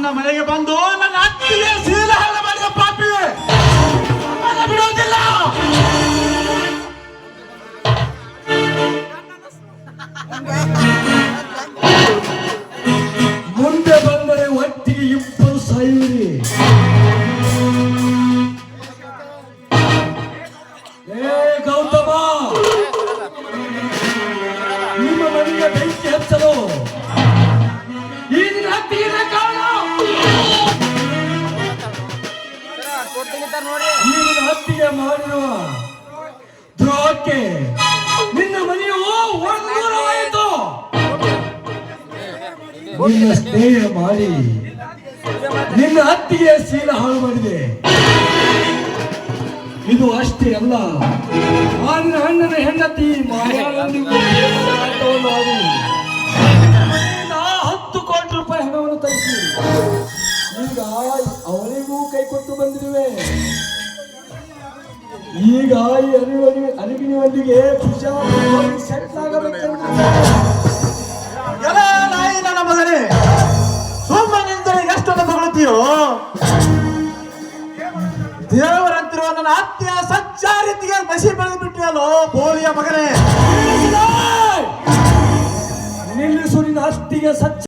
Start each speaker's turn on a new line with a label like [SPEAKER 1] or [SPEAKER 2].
[SPEAKER 1] ನನ್ನ ಮನೆಗೆ ಬಂದು ನನ್ನ ಅತ್ತಿಗೆ ಸೀಲ ಹಾಳ ಮಾಡಿದ ಪಾಪಿ ನಮ್ಮನ್ನ ಬಿಡೋದಿಲ್ಲ.
[SPEAKER 2] ಮುಂದೆ ಬಂದರೆ ಒಟ್ಟಿಗೆ ಇಬ್ಬರು ಸಾಯುವಿರಿ. ಏ ಗೌತಮ, ನಿಮ್ಮ ಮನೆಗೆ ಬೆಂಕಿ ಹಚ್ಚಲು ಈ ನಿನ್ನ ಹತ್ತಿಗೆ ಕಾರಣ. ಈ ನಿನ್ನ ಹತ್ತಿಗೆ ಮಾಡಿರುವ ದ್ರೋಹಕ್ಕೆ ನಿನ್ನ ಮನೆಯು ದೂರವಾಯಿತು. ನಿನ್ನ ಸ್ನೇಹ ಮಾಡಿ ನಿನ್ನ ಹತ್ತಿಗೆ ಶೀಲ ಹಾಳು ಮಾಡಿದೆ. ಇದು ಅಷ್ಟೇ ಅಲ್ಲ, ಆ ನಿನ್ನ ಅಣ್ಣನ ಹೆಂಡತಿ ಮಾಯಾಳೊಂದಿಗೂ 10 ಕೋಟಿ ರೂಪಾಯಿ ಹಣವನ್ನು ತರಿಸಿ ಈಗ ಅವನಿಗೂ ಕೈ ಕೊಟ್ಟು ಬಂದಿರುವೆ. ಈಗ ಈ ಅರಿವಿನೊಂದಿಗೆ ಸೆಟ್ ಆಗಬೇಕೆಂದು
[SPEAKER 1] ಎಲ್ಲ ನಾಯಿ ನನ್ನ ಮಗನೇ, ಸುಮ್ಮನಿಂದರೆ ಎಷ್ಟೊಂದು ಮಗಳುತ್ತೀಯೋ. ದೇವರಂತಿರುವ ನನ್ನ ಅತ್ತೆಯ ಸಚ್ಚ ರೀತಿಗೆ ಮಸಿ ಬೆಳೆದು ಬಿಟ್ಟಿಯಲ್ಲೋ ಬೋಳಿಯ ಮಗನೇ.
[SPEAKER 2] ನಿಲ್ಲಿಸು ನಿನ್ನ ಅತ್ತಿಗೆ ಸಚ್ಚ